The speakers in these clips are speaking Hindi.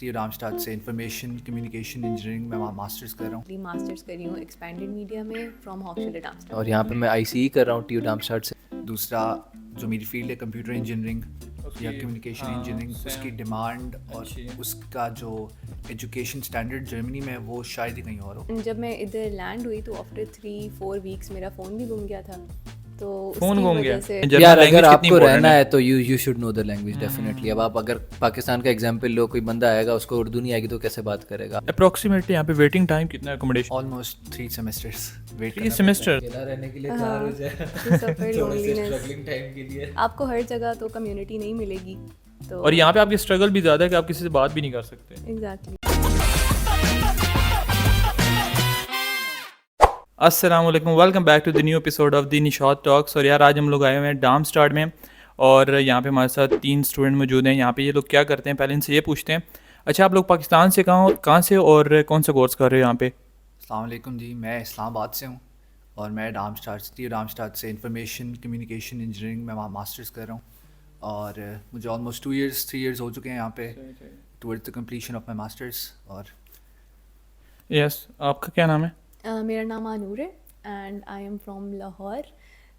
डार्मस्टाड से इंफॉर्मेशन कम्युनिकेशन इंजीनियरिंग में मास्टर्स कर रहा हूँ। मास्टर्स करी हूँ एक्सपेंडेड मीडिया में फ्रॉम हॉक्सफोर्ड डार्मस्टाड। और यहाँ पे मैं आईसीई कर रहा हूँ टीयू डार्मस्टाड से। दूसरा जो मेरी फील्ड है कंप्यूटर इंजीनियरिंग या उसकी कम्युनिकेशन हाँ इंजीनियरिंग, सेम उसकी डिमांड और अच्छी है। उसका जो एजुकेशन स्टैंडर्ड जर्मनी में है वो शायद ही कहीं और हो। जब मैं इधर लैंड हुई तो आफ्टर 3-4 वीक्स मेरा फ़ोन भी गुम गया था, तो फ़ोन उसकी गुम वजह गया से जर्मन यार लैंग्वेज अगर कितनी आपको इंपॉर्टेंट रहना है। है तो you should know the language definitely. अब आप अगर पाकिस्तान का एग्जांपल लो, कोई बंदा आएगा उसको उर्दू नहीं आएगी तो कैसे बात करेगा। अप्रोक्सीमेटली यहाँ पे वेटिंग टाइम कितना है अकोमोडेशन? ऑलमोस्ट 3 सेमेस्टर्स वेट 3 करना सेमेस्टर। अकेला रहने के लिए हाँ, तैयार हो जाए to suffer थोड़े से loneliness। स्ट्रगलिंग टाइम के लिए। आपको हर जगह तो कम्युनिटी नहीं मिलेगी, तो और यहाँ पे आपकी स्ट्रगल भी ज़्यादा है कि आप किसी से बात भी नहीं कर सकते। एग्जैक्टली। अस्सलाम वालेकुम, welcome back to the new episode of the Nishat talks. और यार आज हम लोग आए हुए हैं डार्मस्टाड में और यहाँ पे हमारे साथ 3 स्टूडेंट मौजूद हैं। यहाँ पे ये लोग क्या करते हैं पहले इनसे ये पूछते हैं। अच्छा, आप लोग पाकिस्तान से कहाँ से और कौन सा कोर्स कर रहे हो यहाँ पे? अस्सलाम वालेकुम जी, मैं इस्लामाबाद से हूँ और मैं डार्मस्टाड से इंफॉर्मेशन कम्युनिकेशन इंजीनियरिंग में मास्टर्स कर रहा हूँ। और मुझे ऑलमोस्ट 3 इयर्स हो चुके हैं यहाँ पे towards the completion of my masters. और यस, आपका क्या नाम है? मेरा नाम अनूर है and I am from Lahore.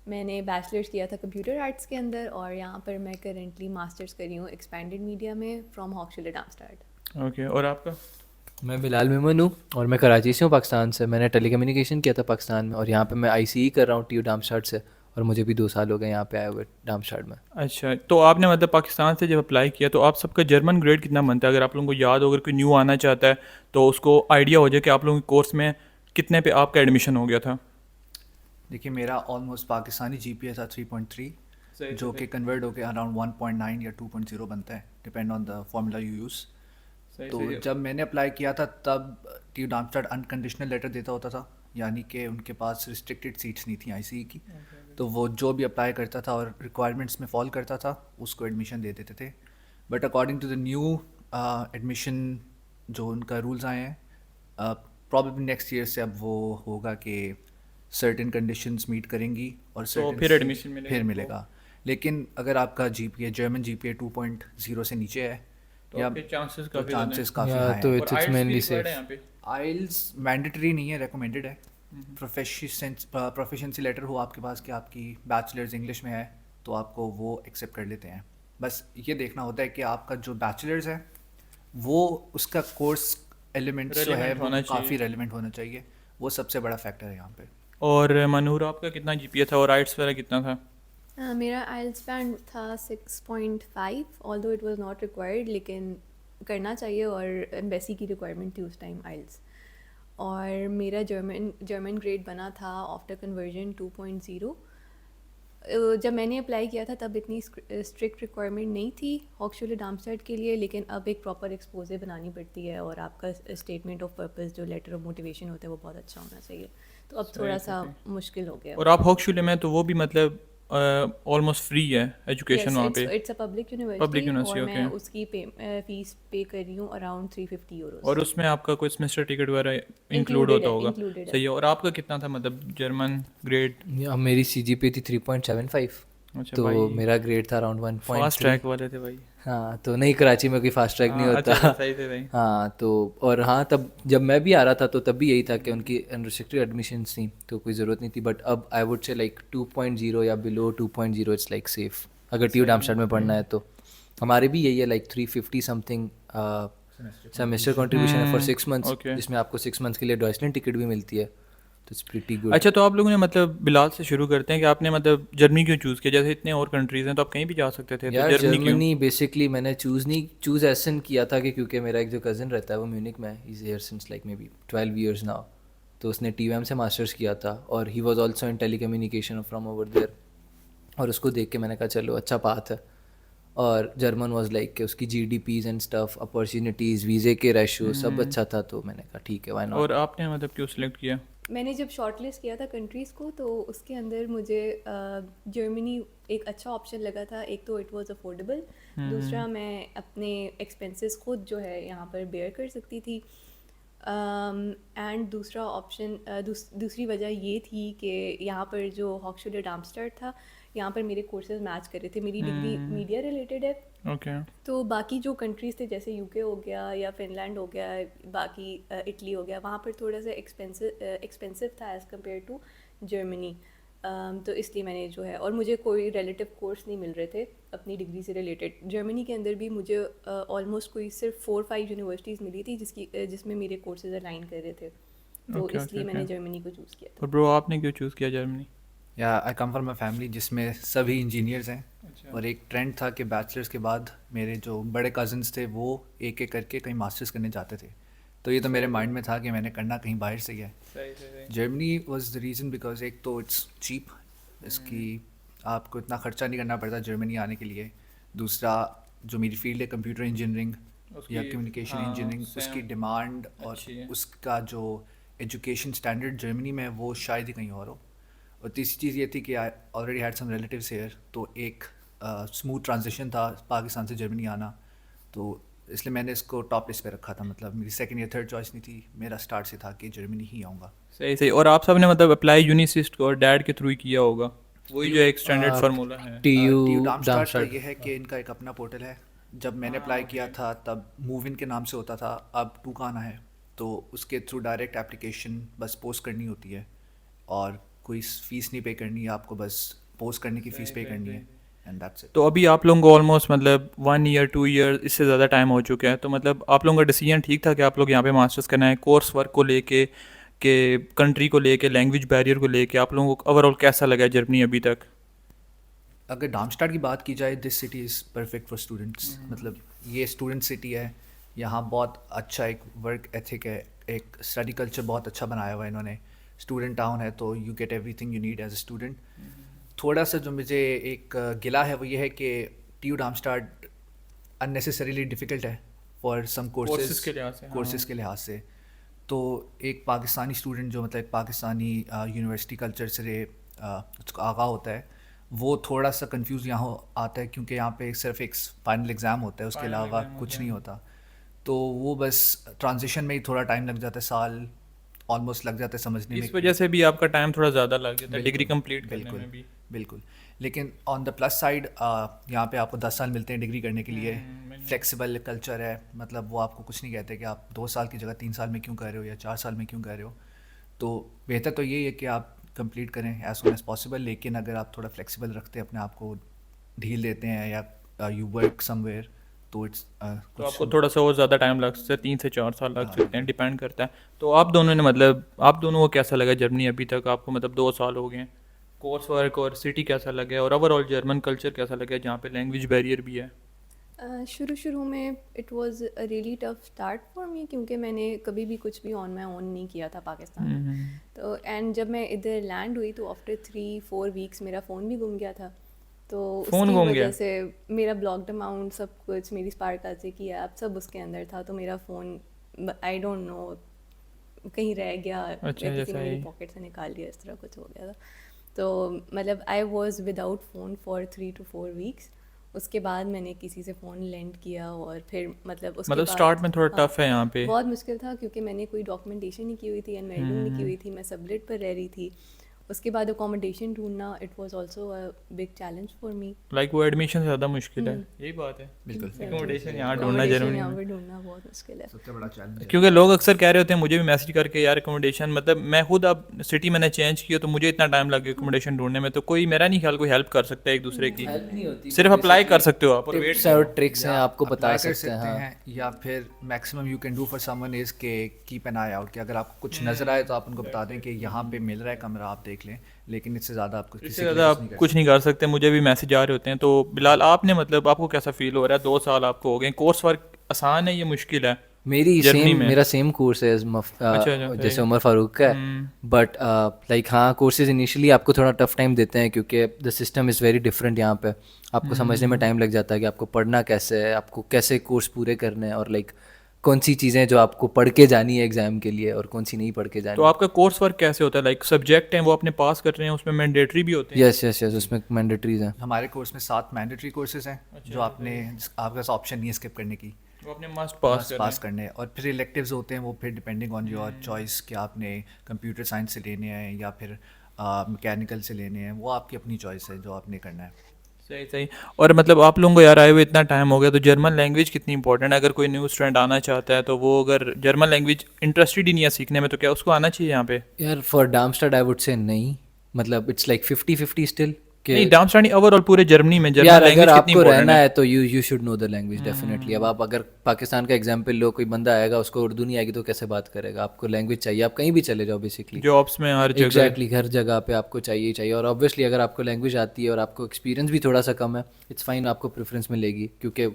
मैंने बैचलर्स किया था कंप्यूटर आर्ट्स के अंदर और यहाँ पर मैं करेंटली मास्टर्स करी हूँ एक्सपेंडेड मीडिया में फ्रॉम हॉक्सफोर्ड डार्मस्टाड। ओके, और आपका? मैं बिलाल मेमन हूँ और मैं कराची से हूँ, पाकिस्तान से। मैंने टेलीकम्युनिकेशन किया था पाकिस्तान में और यहाँ पे मैं आईसीई कर रहा हूँ टीयू डार्मस्टाड से। और मुझे भी 2 साल हो गए यहाँ पे आए हुए डार्मस्टाड में। अच्छा, तो आपने मतलब पाकिस्तान से जब अप्लाई किया तो आप सबका जर्मन ग्रेड कितना बनता है? अगर आप लोगों को याद हो, अगर कोई न्यू आना चाहता है तो उसको आइडिया हो जाए कि आप लोगों के कोर्स में कितने पे आपका एडमिशन हो गया था। देखिए, मेरा ऑलमोस्ट पाकिस्तानी जीपीए था 3.3 जो कि कन्वर्ट होकर अराउंड 1.9 या 2.0 बनता है, depend on the formula you use. तो जब मैंने अप्लाई किया था तब टी डार्मस्टाड अनकंडीशनल लेटर देता होता था, यानी कि उनके पास रिस्ट्रिक्टेड सीट्स नहीं थी आईसीई की। तो वो जो भी अप्लाई करता था और रिक्वायरमेंट्स में फॉल करता था उसको एडमिशन दे देते थे। But according to the new admission जो उनका रूल्स आए हैं, प्रॉब्लम नेक्स्ट ईयर से अब वो होगा कि सर्टेन कंडीशंस मीट करेंगी और तो certain फिर seats एडमिशन मिलेगा फिर आपको। मिलेगा। लेकिन अगर आपका जीपीए जर्मन जीपीए 2.0 से नीचे है तो या आपके चांसेस तो काफ़ी ज़्यादा हैं। चांसेस काफ़ी या हाई तो हैं। और इट्स IELTS भी मेनली रिक्वायर्ड है सेफ। यहाँ पे? आइल्स मैंडेटरी नहीं है, रिकमेंडेड है। प्रोफिशिएंसी लेटर हो आपके पास कि आपकी बैचलर्स इंग्लिश में है तो आपको वो एक्सेप्ट कर लेते हैं। बस ये देखना होता है कि आपका जो बैचलर्स है वो उसका कोर्स एलिमेंट्स जो है Relevant वो होना काफ़ी चाहिए। रेलिवेंट होना चाहिए। वो सबसे बड़ा फैक्टर है यहाँ पे। और मनूर, आपका कितना जीपीए था और आइट्स वगैरह कितना था? मेरा आइल्स बैंड था 6.5, although it was not required, लेकिन करना चाहिए और एम्बेसी की रिक्वायरमेंट थी उस टाइम आइल्स। और मेरा जर्मन ग्रेड बना था आफ्टर कन्वर्जन 2.0। जब मैंने अप्लाई किया था तब इतनी स्ट्रिक्ट रिक्वायरमेंट नहीं थी हॉक्सफोर्ड डार्मस्टाड के लिए, लेकिन अब एक प्रॉपर एक्सपोजे बनानी पड़ती है और आपका स्टेटमेंट ऑफ पर्पस जो लेटर ऑफ मोटिवेशन होता है वो बहुत अच्छा होना चाहिए। तो अब थोड़ा सा मुश्किल हो गया। और आप हॉक्सफोर्ड में तो वो भी मतलब ऑलमोस्ट फ्री है एजुकेशन वहाँ पे? It's a public public university university, और मैं ओके। उसकी फीस पे कर रही हूँ अराउंड 350 यूरोस। और उसमें आपका कोई सेमेस्टर टिकट वगैरह इंक्लूड होता होगा? इंक्लूडेड है। सही है। और आपका कितना था मतलब जर्मन ग्रेड? या मेरी सीजीपीए थी 3.75। अच्छा तो भाई, मेरा ग्रेड था अराउंड फास्ट 1.3। ट्रैक वाले थे भाई। हाँ, तो नहीं, कराची में कोई फास्ट ट्रैक नहीं हाँ, होता। अच्छा सही थे भाई। हाँ तो, और हाँ तब जब मैं भी आ रहा था तो तब भी यही था कि उनकी अनरिस्ट्रिक्टेड एडमिशन्स थी तो कोई ज़रूरत नहीं थी। बट अब आई वुड से लाइक 2.0 या बिलो 2.0 इट्स लाइक सेफ अगर टीयू डार्मस्टाड में पढ़ना है तो। हमारे भी यही है, लाइक 350 समथिंग सेमेस्टर कंट्रीब्यूशन है फॉर 6 मंथ्स, okay। जिसमें आपको 6 मंथ्स के लिए डॉयसलैंड टिकट भी मिलती है, तो इट्स प्रीटी गुड। अच्छा, तो आप लोगों ने मतलब बिलाल से शुरू करते हैं कि आपने मतलब जर्मनी क्यों चूज़ किया? जैसे इतने और कंट्रीज़ हैं तो आप कहीं भी जा सकते थे, तो यार जर्मनी क्यों? जर्मनी बेसिकली मैंने चूज़ ऐसे किया था कि क्योंकि मेरा एक जो कज़न रहता है वो म्यूनिक में, is here since like maybe 12 years now. तो उसने टीयूएम से मास्टर्स किया था और he was also in telecommunication from over there. और उसको देख के मैंने कहा चलो अच्छा पाथ है। और जर्मन वाज लाइक कि उसकी जीडीपीज एंड स्टफ, अपॉर्चुनिटीज़, वीज़े के रेशो सब अच्छा था, तो मैंने कहा ठीक है, व्हाई नॉट। और आपने मतलब क्यों सिलेक्ट किया? मैंने जब शॉर्टलिस्ट किया था कंट्रीज़ को तो उसके अंदर मुझे जर्मनी एक अच्छा ऑप्शन लगा था। एक तो इट वाज अफोर्डेबल, दूसरा मैं अपने एक्सपेंसेस खुद जो है यहाँ पर बेयर कर सकती थी, एंड दूसरा ऑप्शन दूसरी वजह ये थी कि यहाँ पर जो हॉक्सफोर्ड डार्मस्टाड था यहाँ पर मेरे कोर्सेज मैच कर रहे थे। मेरी डिग्री मीडिया रिलेटेड है, ओके तो बाकी जो कंट्रीज़ थे जैसे यूके हो गया या फिनलैंड हो गया, बाकी इटली हो गया, वहाँ पर थोड़ा सा एक्सपेंसिव था एज़ कम्पेयर टू जर्मनी। तो इसलिए मैंने जो है, और मुझे कोई रिलेटिव कोर्स नहीं मिल रहे थे अपनी डिग्री से रिलेटेड। जर्मनी के अंदर भी मुझे ऑलमोस्ट कोई सिर्फ 4-5 यूनिवर्सिटीज़ मिली थी जिसमें मेरे कोर्सेज अलाइन कर रहे थे, तो Okay, इसलिए okay, मैंने okay. जर्मनी को चूज़ किया था। और ब्रो आपने क्यों चूज़ किया जर्मनी? या आई कम फ्रॉम अ फैमिली जिसमें सभी इंजीनियर्स हैं, अच्छा। और एक ट्रेंड था कि बैचलर्स के बाद मेरे जो बड़े कज़न्स थे वो एक एक करके कहीं मास्टर्स करने जाते थे, तो ये तो मेरे माइंड में था कि मैंने करना कहीं बाहर से ही है। सही सही Germany was the reason because एक तो इट्स चीप, इसकी आपको इतना ख़र्चा नहीं करना पड़ता जर्मनी आने के लिए। दूसरा, जो मेरी फील्ड है कंप्यूटर इंजीनियरिंग या उसकी- कम्युनिकेशन हाँ, इंजीनियरिंग, same, उसकी डिमांड और अच्छी है। उसका जो एजुकेशन स्टैंडर्ड जर्मनी में है, वो शायद ही कहीं और हो। और तीसरी चीज़ ये थी कि I already had some relatives here, तो एक स्मूथ ट्रांजिशन था पाकिस्तान से जर्मनी आना, तो इसलिए मैंने इसको टॉप लिस्ट पे रखा था। मतलब मेरी सेकंड या थर्ड चॉइस नहीं थी, मेरा स्टार्ट से था कि जर्मनी ही आऊँगा। सही सही। और आप सब ने मतलब अप्लाई यूनिसिस्ट और डैड के थ्रू ही किया होगा, वही जो एक स्टैंडर्ड फार्मूला है। TU TU डार्मस्टार्ट का Darmstadt। ये है कि इनका एक अपना पोर्टल है। जब मैंने अप्लाई किया था तब मूव इन के नाम से होता था, अब टू का आना है, तो उसके थ्रू डायरेक्ट एप्लीकेशन बस पोस्ट करनी होती है और कोई फीस नहीं पे करनी है आपको, बस पोस्ट करने की फ़ीस पे करनी है, एंड दैट्स इट। तो अभी आप लोगों को ऑलमोस्ट मतलब 1 ईयर 2 ईयर इससे ज़्यादा टाइम हो चुका है, तो मतलब आप लोगों का डिसीजन ठीक था कि आप लोग यहाँ पे मास्टर्स करना है? कोर्स वर्क को लेके, के कंट्री को लेके, लैंग्वेज बैरियर को लेके आप लोगों को ओवरऑल कैसा लगा है जर्मनी अभी तक? अगर डार्मस्टार्ट की बात की जाए, this city is perfect for students. मतलब ये स्टूडेंट सिटी है, यहाँ बहुत अच्छा एक वर्क एथिक है, एक स्टडी कल्चर बहुत अच्छा बनाया हुआ है इन्होंने। स्टूडेंट टाउन है, तो you get everything you need as a student. थोड़ा सा जो मुझे एक गिला है वो ये है कि TU डार्मस्टार्ट अननेसेसरीली डिफ़िकल्ट है फॉर सम Courses कोर्सेज के लिहाज से, हाँ। कोर्सेज के लिहाज से। तो एक पाकिस्तानी स्टूडेंट जो मतलब एक पाकिस्तानी यूनिवर्सिटी कल्चर से उसका आगाह होता है, वो थोड़ा सा कंफ्यूज यहाँ आता है, क्योंकि यहाँ पे सिर्फ एक फाइनल एग्ज़ाम होता है, उसके Final अलावा exam कुछ होता नहीं है। होता। तो वो बस ट्रांजिशन में ही थोड़ा टाइम लग जाता है, साल ऑलमोस्ट लग जाता है समझने में। इस वजह से भी आपका टाइम थोड़ा ज़्यादा लग जाता है डिग्री बिल्कुल, कंप्लीट करने बिल्कुल, में भी। बिल्कुल। लेकिन ऑन द प्लस साइड यहाँ पे आपको 10 साल मिलते हैं डिग्री करने के लिए। फ्लेक्सिबल कल्चर है, मतलब वो आपको कुछ नहीं कहते कि आप 2 साल की जगह 3 साल में क्यों कर रहे हो या 4 साल में क्यों कर रहे हो। तो बेहतर तो यही है कि आप कंप्लीट करें एज सुन एज पॉसिबल, लेकिन अगर आप थोड़ा फ्लेक्सिबल रखते हैं अपने आप को, ढील देते हैं या यू वर्क समवेयर, तो इट्स तो आपको थोड़ा सा और ज़्यादा टाइम लग सकता है, 3 से 4 साल लग सकते हैं, डिपेंड करता है। तो आप दोनों ने मतलब आप दोनों को कैसा लगा जर्मनी अभी तक? आपको मतलब 2 साल हो गए हैं, कोर्स वर्क और सिटी कैसा लगा है, और ओवरऑल जर्मन कल्चर कैसा लगा है जहाँ पे लैंग्वेज बैरियर भी है? शुरू में it was a really tough start for me, क्योंकि मैंने कभी भी कुछ भी ऑन माई ओन नहीं किया था पाकिस्तान में। तो एंड जब मैं इधर लैंड हुई तो आफ्टर 3-4 वीक्स मेरा फ़ोन भी गुम गया था, तो फ़ोन उसकी गुम वजह गया? से मेरा ब्लॉक्ड अमाउंट सब कुछ, मेरी स्पार्क से की ऐप सब उसके अंदर था, तो मेरा फ़ोन आई डोंट नो कहीं रह गया या अच्छा, किसी ने ऐसा मेरी ही। पॉकेट से निकाल लिया, इस तरह कुछ हो गया था। तो मतलब I was without phone for 3 to 4 weeks. उसके बाद मैंने किसी से फ़ोन लेंड किया, और फिर मतलब उसके मतलब बाद स्टार्ट में थोड़ा हाँ, टफ है यहाँ पे। बहुत मुश्किल था, क्योंकि मैंने कोई डॉक्यूमेंटेशन नहीं की हुई थी, अनमेरिड नहीं की हुई थी, मैं सबलेट पर रह रही थी। उसके बाद अकोमोडेशन ढूंढना, it was also a big challenge for me. Like वो एडमिशन से ज़्यादा मुश्किल है, यही बात है। बिल्कुल Accommodation यहाँ ढूंढना जर्मनी यहाँ में। पर ढूंढना बहुत मुश्किल है। सबसे बड़ा चैलेंज है। क्योंकि लोग अक्सर कह रहे होते हैं मुझे भी मैसेज करके, यार अकोमोडेशन, मतलब मैं खुद अब सिटी मैंने चेंज की तो मुझे इतना टाइम लगे अकोमोडेशन ढूंढने में, तो कोई मेरा नहीं ख्याल कोई हेल्प कर सकता है एक दूसरे की। हेल्प नहीं होती, सिर्फ अप्लाई कर सकते हो आप और वेट टिप्स और ट्रिक्स हैं या आपको बता apply कर सकते हैं। हाँ, या फिर maximum you can do for someone is के कीप एन आई आउट, कि अगर आपको कुछ नज़र आए तो आप उनको बता दें कि यहाँ पे मिल रहा है कमरा, आप देख लें, लेकिन इससे ज़्यादा आपको किसी इससे के लिए ज़्यादा कुछ नहीं आप कर कुछ नहीं कर सकते। मुझे भी मैसेज आ रहे होते हैं। तो बिलाल, आपने मतलब आपको कैसा फील हो रहा है? 2 साल आपको हो गए, कोर्स वर्क आसान है या मुश्किल है मेरी जर्मनी में? मेरा सेम कोर्स है अच्छा, जैसे सही। उमर फारूक का है, बट लाइक हाँ, कोर्सेज इनिशियली आपको थोड़ा टफ टाइम देते हैं, क्योंकि the system is very different यहाँ पे। आपको समझने में टाइम लग जाता है कि आपको पढ़ना कैसे है, आपको कैसे कोर्स पूरे करने हैं, और लाइक कौन सी चीज़ें जो आपको पढ़ के जानी है एग्ज़ाम के लिए और कौन सी नहीं पढ़ के तो जानी है। आपका कोर्स वर्क कैसे होता है? लाइक सब्जेक्ट हैं वो अपने पास कर रहे हैं, उसमें मैंडेटरी भी होते हैं? यस यस यस, उसमें मैंडेटरीज हैं। हमारे कोर्स में 7 मैंडेटरी कोर्सेज हैं, जो आपने आपके पास ऑप्शन नहीं है स्किप करने की, वो अपने मस्ट पास बस कर पास करने हैं। और फिर इलेक्टिव्स होते हैं, वो फिर डिपेंडिंग ऑन योर चॉइस कि आपने कंप्यूटर साइंस से लेने हैं या फिर मैकेनिकल से लेने हैं, वो आपकी अपनी चॉइस है जो आपने करना है। सही सही। और मतलब आप लोगों को यार आए हुए इतना टाइम हो गया, तो जर्मन लैंग्वेज कितनी इंपॉर्टेंट है? अगर कोई न्यू स्टूडेंट आना चाहता है तो वो अगर जर्मन लैंग्वेज इंटरेस्टेड ही नहीं है सीखने में, तो क्या उसको आना चाहिए यहाँ पे? यार फॉर डार्मस्टाड आई वुड से नहीं, मतलब इट्स लाइक 50-50 स्टिल नहीं, कि डार्मस्टाड नहीं, ओवरऑल पूरे जर्मनी में जर्मन यार अगर लैंग्वेज कितनी आपको इंपॉर्टेंट रहना है? है तो you should know the language definitely. अब आप अगर पाकिस्तान का एग्जांपल लो, कोई बंदा आएगा उसको उर्दू नहीं आएगी तो कैसे बात करेगा? आपको लैंग्वेज चाहिए, आप कहीं भी चले जाओ बेसिकली। जॉब्स में हर जगह। एग्जैक्टली हर जगह पे आपको चाहिए ही चाहिए। और ऑब्वियसली अगर आपको लैंग्वेज आती है और आपको एक्सपीरियंस भी थोड़ा सा कम है, इट्स फाइन, आपको प्रेफरेंस मिलेगी, क्योंकि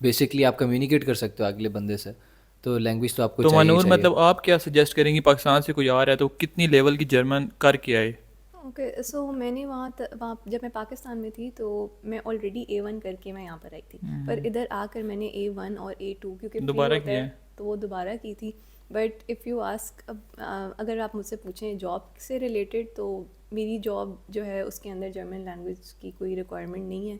बेसिकली आप कम्युनिकेट कर सकते हो अगले बंदे से, तो लैंग्वेज तो आपको तो चाहिए ही मनूर, चाहिए। मतलब आप क्या सजेस्ट करेंगी, पाकिस्तान से कोई आ रहा है तो कितनी लेवल की जर्मन करके आए? ओके, सो मैंने वहाँ जब मैं पाकिस्तान में थी तो मैं ऑलरेडी A1 करके मैं यहाँ पर आई थी, पर इधर आकर मैंने A1 और A2 क्योंकि free दोबारा होता किया है है? तो वो दोबारा की थी। बट इफ़ यू आस्क, अगर आप मुझसे पूछें जॉब से रिलेटेड, तो मेरी जॉब जो है उसके अंदर जर्मन लैंग्वेज की कोई रिक्वायरमेंट नहीं है।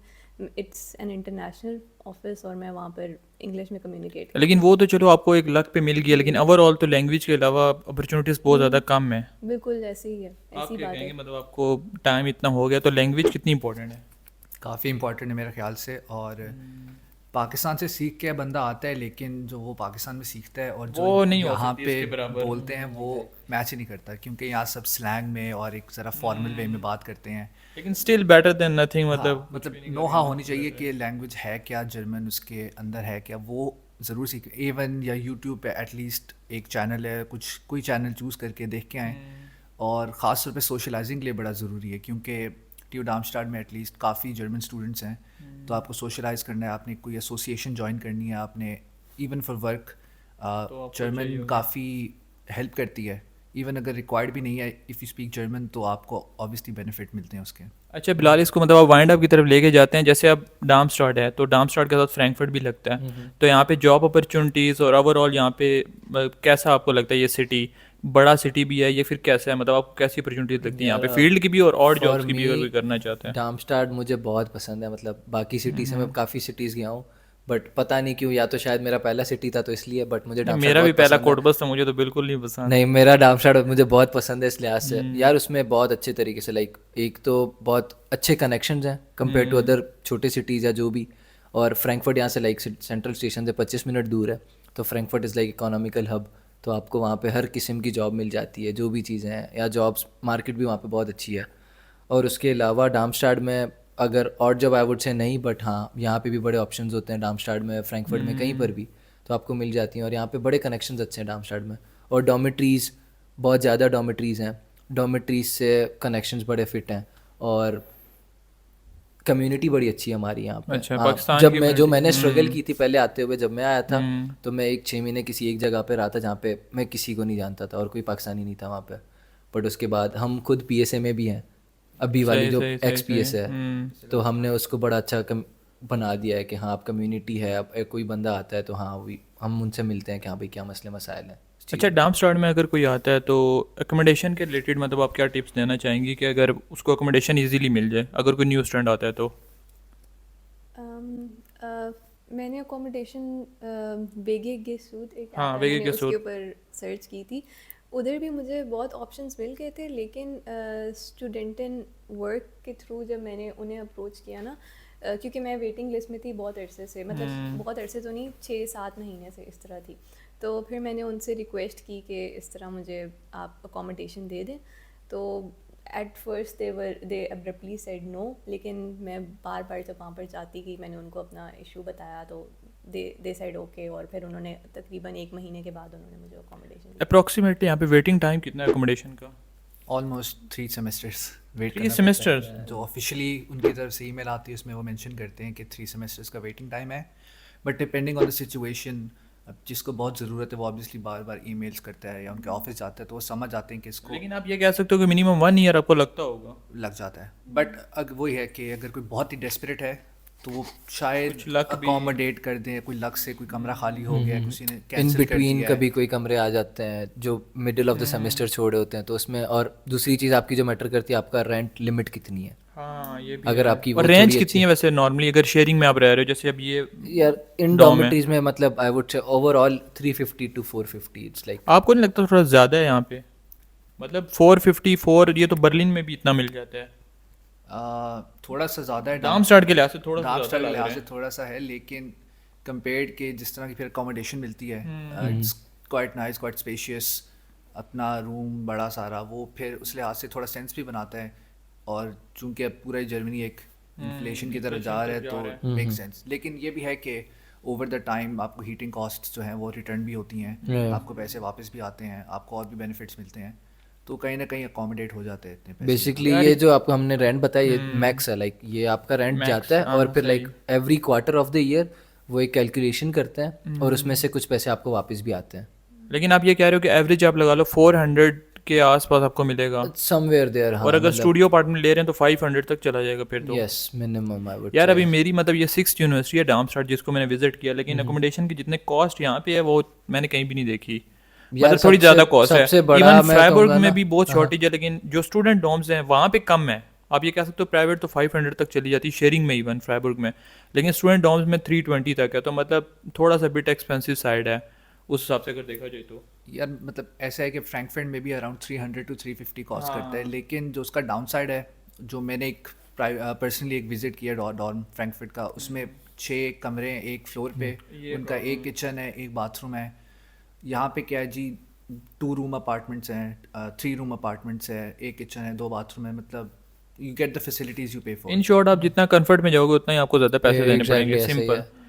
इट्स एन इंटरनेशनल ऑफिस और मैं वहाँ पर इंग्लिश में कम्युनिकेट लेकिन वो तो चलो आपको एक लक पे मिल गया, लेकिन ओवरऑल तो लैंग्वेज के अलावा अपॉर्चुनिटीज़ बहुत ज़्यादा कम है। बिल्कुल ऐसे ही है, आप ऐसी क्या बात कहेंगे, है। मतलब आपको टाइम इतना हो गया तो लैंग्वेज कितनी इंपॉर्टेंट है? काफ़ी इंपॉर्टेंट है मेरे ख्याल से। और पाकिस्तान से सीख के बंदा आता है, लेकिन जो वो पाकिस्तान में सीखता है और जो वो नहीं हो यहाँ सकती पे इसके बराबर। बोलते हैं वो मैच ही नहीं करता, क्योंकि यहाँ सब स्लैंग में और एक ज़रा फॉर्मल वे में बात करते हैं। लेकिन स्टिल बेटर देन नथिंग, हाँ, मतलब मतलब नोहा होनी चाहिए कि लैंग्वेज है क्या, जर्मन उसके अंदर है क्या, वो ज़रूर सीखें। A1 या यूट्यूब पे एटलीस्ट एक चैनल है, कुछ कोई चैनल चूज़ करके देख के आएँ। और ख़ास तौर पे सोशलाइजिंग के लिए बड़ा ज़रूरी है, क्योंकि TU डार्मस्टाड में एटलीस्ट काफ़ी जर्मन स्टूडेंट्स हैं, तो आपको सोशलाइज करना है, आपने कोई एसोसिएशन ज्वाइन करनी है, आपने इवन फॉर वर्क आपको चाहिए जर्मन होगा। काफ़ी हेल्प करती है। इवन अगर रिक्वायर्ड भी नहीं है, इफ़ यू स्पीक जर्मन, तो आपको ऑब्वियसली बेनिफिट मिलते हैं उसके। अच्छा बिलाल, इसको मतलब आप वाइंड अप की तरफ लेके जाते हैं। जैसे अब डार्मस्टाड है तो डार्मस्टाड के साथ फ्रैंकफर्ट भी लगता है, तो यहाँ पे जॉब अपॉर्चुनिटीज़ और ओवरऑल यहाँ पे कैसा आपको लगता है? ये सिटी बड़ा सिटी भी है ये, फिर कैसा है, मतलब आपको कैसी अपॉर्चुनिटीज़ लगती है यहाँ पे फील्ड की भी और फॉर जॉब्स की भी, अगर कोई मी करना चाहता है? डार्मस्टाड मुझे बहुत पसंद है। मतलब बाकी सिटी से मैं काफ़ी सिटीज़ गया हूँ, बट पता नहीं क्यों, या तो शायद मेरा पहला सिटी था तो इसलिए, बट मुझे नहीं, डार्मस्टाड मेरा भी बहुत पहला पसंद है। कोटबस था, मुझे तो बिल्कुल नहीं पसंद। नहीं, मेरा डार्मस्टाड मुझे बहुत पसंद है इस लिहाज से यार, उसमें बहुत अच्छे तरीके से, लाइक एक तो बहुत अच्छे कनेक्शंस हैं कंपेयर टू अदर छोटे सिटीज़ या जो भी। और फ्रैंकफर्ट यहाँ से लाइक सेंट्रल स्टेशन से 25 मिनट दूर है, तो Frankfurt is like economical hub, तो आपको वहाँ पे हर किस्म की जॉब मिल जाती है, जो भी चीज़ें हैं, या जॉब्स मार्केट भी वहाँ पे बहुत अच्छी है। और उसके अलावा डार्मस्टाड में अगर और जॉब आई वुड से नहीं, बट हाँ यहाँ पे भी बड़े ऑप्शंस होते हैं डार्मस्टाड में, फ्रैंकफर्ट में, कहीं पर भी, तो आपको मिल जाती हैं। और यहाँ पे बड़े कनेक्शंस अच्छे हैं डार्मस्टाड में। और डॉमेट्रीज़, बहुत ज़्यादा डॉमेट्रीज़ हैं, डॉमेट्रीज़ से कनेक्शंस बड़े फिट हैं। और कम्युनिटी बड़ी अच्छी है हमारी यहाँ पे। अच्छा, हाँ, पाकिस्तान जब की मैं जो community- मैंने स्ट्रगल की थी पहले आते हुए, जब मैं आया था हम्म। तो मैं एक 6 महीने किसी एक जगह पे रहा था जहाँ पे मैं किसी को नहीं जानता था और कोई पाकिस्तानी नहीं था वहाँ पे। बट उसके बाद हम खुद PSA में भी हैं, अभी वाली सही जो सही सही एक्स सही। PSA है, तो हमने उसको बड़ा अच्छा बना दिया है कि हाँ आप कम्युनिटी है, अब कोई बंदा आता है तो हाँ हम उनसे मिलते हैं कि हाँ भाई क्या मसले मसाइल हैं। अच्छा, डार्मस्टाड में अगर कोई आता है तो अकोमोडेशन के रिलेटेड मतलब आप क्या टिप्स देना चाहेंगी कि अगर उसको अकोमोडेशन इजीली मिल जाए, अगर कोई न्यू स्टूडेंट आता है तो? मैंने अकोमोडेशन वेगे गेसूट एक हाँ, ऐप है, वेगे मैंने उसके गेसूट। ऊपर सर्च की थी। उधर भी मुझे बहुत ऑप्शंस मिल गए थे, लेकिन स्टूडेंट इन वर्क के थ्रू जब मैंने उन्हें अप्रोच किया ना, क्योंकि मैं वेटिंग लिस्ट में थी बहुत अरसे से, मतलब बहुत अरसे तो नहीं, 6-7 महीने से इस तरह थी। तो फिर मैंने उनसे रिक्वेस्ट की कि इस तरह मुझे आप अकोमोडेशन दे दें। तो at first they abruptly said no, लेकिन मैं बार बार जब वहाँ पर जाती गई, मैंने उनको अपना इशू बताया तो दे सेड ओके, और फिर उन्होंने तकरीबन 1 महीने के बाद उन्होंने मुझे अकोमोडेशन दी। अप्रॉक्सीमेटली यहाँ पे वेटिंग टाइम कितना है अकोमोडेशन का? Almost 3 semesters wait 3 semesters? जो ऑफिशियली उनकी तरफ से ईमेल आती है उसमें वो मेंशन करते हैं कि 3 सेमेस्टर्स का वेटिंग टाइम है। But depending on the situation, अब जिसको बहुत ज़रूरत है वो ऑब्वियसली बार बार ईमेल्स करता है या उनके ऑफिस जाता है, तो वो समझ जाते हैं कि इसको लेकिन आप ये कह सकते हो कि मिनिमम 1 ईयर आपको लगता होगा। लग जाता है। बट अगर वही है कि अगर कोई बहुत ही डेस्परेट है तो वो शायद कुछ luck भी- अकोमोडेट कर दें, कोई लक से कोई कमरा खाली हो गया, किसी ने इन कैंसिल कर बिटवीन दिया है। कभी कोई कमरे आ जाते हैं जो मिडिल ऑफ द सेमेस्टर छोड़े होते हैं, तो उसमें। और दूसरी चीज़ आपकी जो मैटर करती है, आपका रेंट लिमिट कितनी है। हाँ, ये भी अगर है। आपकी और वो रेंज थोड़ी कितनी है वैसे नॉर्मली अगर शेयरिंग में आप रह रहे हो? जैसे अब ये यार इन डॉम है। डॉर्मेटरीज में, मतलब I would say overall 350 to 450, it's like. आपको नहीं लगता थोड़ा ज़्यादा है यहाँ पे? मतलब 454 ये तो बर्लिन में भी इतना मिल जाता है। थोड़ा सा ज़्यादा है डार्मस्टाड के लिहाज से थोड़ा सा डार्मस्टाड ज़्यादा के लग रहा लिहाज से है। थोड़ा सा है, लेकिन कंपेयर्ड के जिस तरह की फिर अकोमोडेशन मिलती है, हम्म। It's quite nice, quite spacious, अपना रूम बड़ा सारा, वो फिर उस लिहाज से थोड़ा सेंस भी बनाता है। और चूंकि अब पूरा जर्मनी एक इन्फ्लेशन की तरफ जा रहा है तो मेक सेंस। लेकिन ये भी है कि ओवर द टाइम आपको हीटिंग कॉस्ट जो हैं वो रिटर्न भी होती हैं, Yeah. आपको पैसे वापस भी आते हैं, आपको और भी बेनिफिट्स मिलते हैं, तो कहीं ना कहीं अकोमोडेट हो जाते हैं इतने पैसे। बेसिकली ये जो आपको हमने रेंट बताया ये मैक्स है, लाइक ये आपका रेंट Max, जाता है हाँ, और फिर सही। Like every quarter of the year वो एक कैलकुलेशन करते हैं और उसमें से कुछ पैसे आपको वापस भी आते हैं। लेकिन आप ये कह रहे हो कि एवरेज आप लगा लो 400 के आसपास आपको मिलेगा, समवेयर देयर। हाँ, और अगर स्टूडियो अपार्टमेंट ले रहे हैं तो 500 तक चला जाएगा फिर तो। यस मिनिमम आई वुड यार अभी मेरी मतलब ये 6th यूनिवर्सिटी है डार्मस्टाड जिसको मैंने विजिट किया, लेकिन अकोमोडेशन की जितने कॉस्ट यहाँ पे है वो मैंने कहीं भी नहीं देखी। मतलब थोड़ी ज़्यादा कॉस्ट है। सबसे बड़ा इवन मैं फ्राइबर्ग कहूँगा में ना, भी बहुत शॉर्टेज है, लेकिन जो स्टूडेंट डॉर्म्स हैं वहाँ पे कम है। आप ये कह सकते हो प्राइवेट तो 500 तक चली जाती है शेयरिंग में, इवन फ्राइबर्ग में, लेकिन स्टूडेंट डॉर्म्स में 320 तक है, तो मतलब थोड़ा सा बिट एक्सपेंसिव साइड है उस हिसाब से अगर देखा जाए तो। यार मतलब ऐसा है कि फ्रैंकफर्ट में भी अराउंड 300 to 350 कॉस्ट हाँ। करता है, लेकिन जो उसका डाउन साइड है, जो मैंने एक पर्सनली एक विजिट किया डॉर्म फ्रैंकफर्ट का, उसमें 6 कमरे हैं एक फ्लोर पे, ये उनका एक किचन है, एक बाथरूम है। यहाँ पे क्या है जी, 2 रूम अपार्टमेंट्स हैं, 3 रूम अपार्टमेंट्स है, एक किचन है, 2 बाथरूम है, मतलब you get the facilities you पे फॉर। इन शॉर्ट आप जितना कंफर्ट में जाओगे उतना ही आपको ज़्यादा पैसे देने Exactly, पड़ेंगे, ऐसा ही सिंपल। है।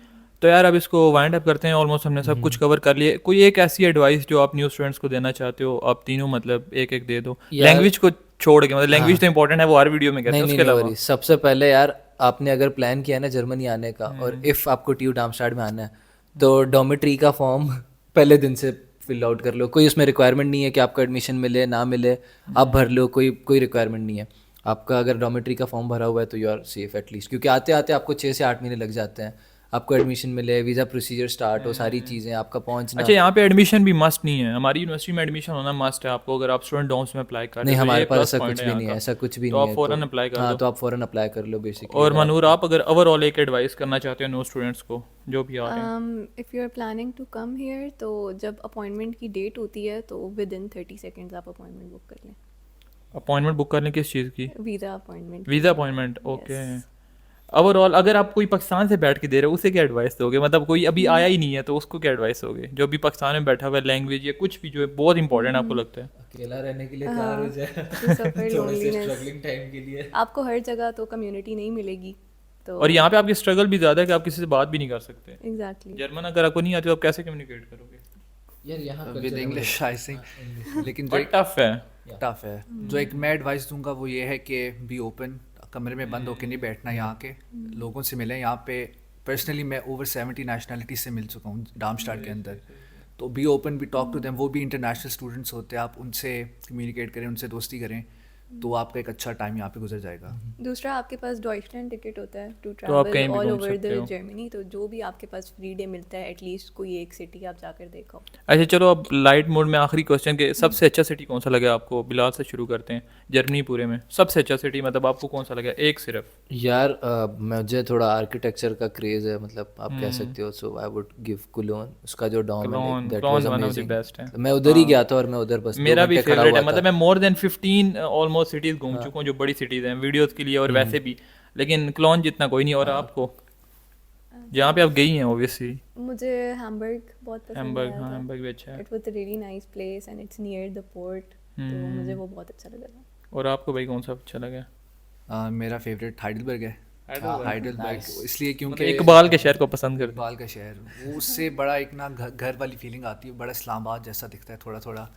तो यार अब इसको वाइंड अप करते हैं, ऑलमोस्ट हमने सब कुछ कवर कर लिए। कोई एक ऐसी एडवाइस जो आप न्यू स्टूडेंट्स को देना चाहते हो, आप तीनों मतलब एक एक दे दो, यार- लैंग्वेज को छोड़ के, मतलब लैंग्वेज तो इंपॉर्टेंट है, वो हर वीडियो में कहते नहीं हैं, नहीं उसके नहीं अलावा worry। सबसे पहले यार आपने अगर प्लान किया ना जर्मनी आने का और इफ़ आपको ट्यू डार्मस्टाड में आना है तो डॉर्मेट्री का फॉर्म पहले दिन से फिल आउट कर लो। कोई उसमें रिक्वायरमेंट नहीं है कि आपको एडमिशन मिले ना मिले, आप भर लो, कोई रिक्वायरमेंट नहीं है। आपका अगर डॉर्मेट्री का फॉर्म भरा हुआ है तो यू आर सेफ एटलीस्ट, क्योंकि आते आते आपको 6 से 8 महीने लग जाते हैं, आपको एडमिशन मिले, वीज़ा प्रोसीजर स्टार्ट हो, सारी चीज़ें आपका पहुंचना। अच्छा यहाँ पे एडमिशन भी मस्ट नहीं है, हमारी यूनिवर्सिटी में एडमिशन होना मस्ट है आपको अगर आप स्टूडेंट डॉर्म्स में अप्लाई कर रहे नहीं हो, तो हमारे ये पास plus ऐसा point कुछ है भी यहाँ नहीं है, का। ऐसा कुछ भी तो नहीं आप है। फ़ौरन अप्लाई कर हाँ दो। तो आप फ़ौरन अप्लाई कर लो बेसिकली। और मनूर आप अगर ओवरऑल एक एडवाइस करना चाहते हो न्यू स्टूडेंट्स को जो भी आ रहे हैं। If you are planning to come here, तो जब अपॉइंटमेंट की डेट होती है तो विद इन 30 सेकेंड्स आप अपॉइंटमेंट बुक कर लें। अपॉइंटमेंट बुक करने किस चीज़ की? Visa appointment. Visa appointment, okay. Overall अगर आप कोई पाकिस्तान से बैठ के दे रहे हो उसे क्या एडवाइस दोगे, मतलब कोई अभी आया ही नहीं है तो उसको क्या एडवाइस दोगे, जो भी पाकिस्तान में बैठा हुआ है, लैंग्वेज या कुछ भी जो है बहुत इंपॉर्टेंट आपको लगता है? अकेला रहने के लिए तैयार हो जाए, सफ़र थोड़े से loneliness। स्ट्रगलिंग टाइम के लिए। आपको हर जगह तो कम्युनिटी नहीं मिलेगी, तो और यहाँ पे आपकी स्ट्रगल भी ज़्यादा है कि आप किसी से बात भी नहीं कर सकते। एग्जैक्टली। जर्मन अगर आपको नहीं आती तो आप कैसे कम्युनिकेट करोगे? यार यहाँ विद इंग्लिश आई थिंक, लेकिन जो बट टफ है। टफ है, जो एक मैं एडवाइस दूंगा वो ये है कि बी ओपन, कमरे में बंद होकर नहीं बैठना, यहाँ के लोगों से मिलें। यहाँ पे पर्सनली मैं ओवर 70 नेशनलिटी से मिल चुका हूँ डार्मस्टाड के अंदर, तो be open, be talk to them, वो भी इंटरनेशनल स्टूडेंट्स होते हैं, आप उनसे कम्युनिकेट करें, उनसे दोस्ती करें, तो आपका एक अच्छा टाइम यहाँ पे गुजर जाएगा। दूसरा आपके पास डॉइचलैंड टिकट होता है टू तो आप कहीं ट्रैवल भी ऑल घूम ओवर सकते द हो। जर्मनी, तो जो भी आपके पास फ्री डे मिलता है एटलीस्ट कोई एक सिटी आप जाकर देखो। अच्छा चलो अब लाइट मोड में आखिरी क्वेश्चन के, सबसे अच्छा सिटी कौन सा लगा आपको? बिलाल से शुरू करते हैं। जर्मनी पूरे में सबसे अच्छा सिटी मतलब आपको कौन सा लगा, एक सिर्फ? यार मुझे थोड़ा आर्किटेक्चर का क्रेज है, मतलब आप कह सकते हो, सो आई वुड गिव कुलोन। उसका जो Dom Cologne, that Cologne was one of the amazing. best है। मैं उधर ही गया था और मैं उधर बस मेरा 2 भी घंटे खड़ा फेवरेट हुआ है, मतलब था। मैं मोर देन 15 ऑलमोस्ट सिटीज घूम चुका हूँ जो बड़ी सिटीज हैं वीडियोस के लिए और वैसे भी, लेकिन क्लोन जितना कोई नहीं। और आपको जहाँ पे आप गई हैं ऑब्वियसली? मुझे हैम्बर्ग बहुत पसंद हैम्बर्ग, आया हाँ था। हैम्बर्ग भी अच्छा है। It was a really nice place and it's near the port, तो मुझे वो बहुत अच्छा लगा था। और आपको भाई कौन सा अच्छा लगा? मेरा फेवरेट हाइडलबर्ग है। हाइडलबर्ग इसलिए मतलब क्योंकि इकबाल के शहर को पसंद करते हैं। इकबाल का शहर, वो उससे बड़ा एक ना घर वाली फीलिंग आती है, बड़ा इस्लामाबाद जैसा दिखता है थोड़ा थोड़ा,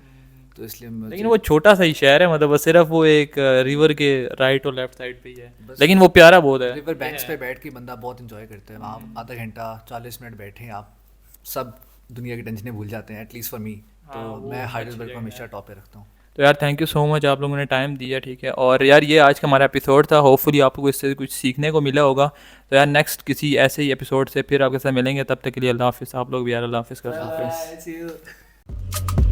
तो इसलिए लेकिन वो छोटा सा ही शहर है, मतलब सिर्फ वो एक रिवर के राइट और लेफ्ट साइड पे ही है, लेकिन वो प्यारा बहुत है। रिवर बैंक्स पे बैठ के बंदा बहुत इंजॉय करता है वहाँ, आधा घंटा 40 मिनट बैठे हैं आप, सब दुनिया की टेंशनें भूल जाते हैं, एटलीस्ट फॉर मी। तो मैं हाइडलबर्ग को हमेशा टॉप पे रखता हूँ। तो यार थैंक यू सो मच, आप लोगों ने टाइम दिया, ठीक है। और यार ये आज का हमारा एपिसोड था, होपफुली आप लोगों को इससे कुछ सीखने को मिला होगा। तो यार नेक्स्ट किसी ऐसे ही एपिसोड से फिर आपके साथ मिलेंगे, तब तक के लिए अल्लाह हाफिज़। आप लोग भी यार अल्लाह हाफिज़ कर सकते हैं।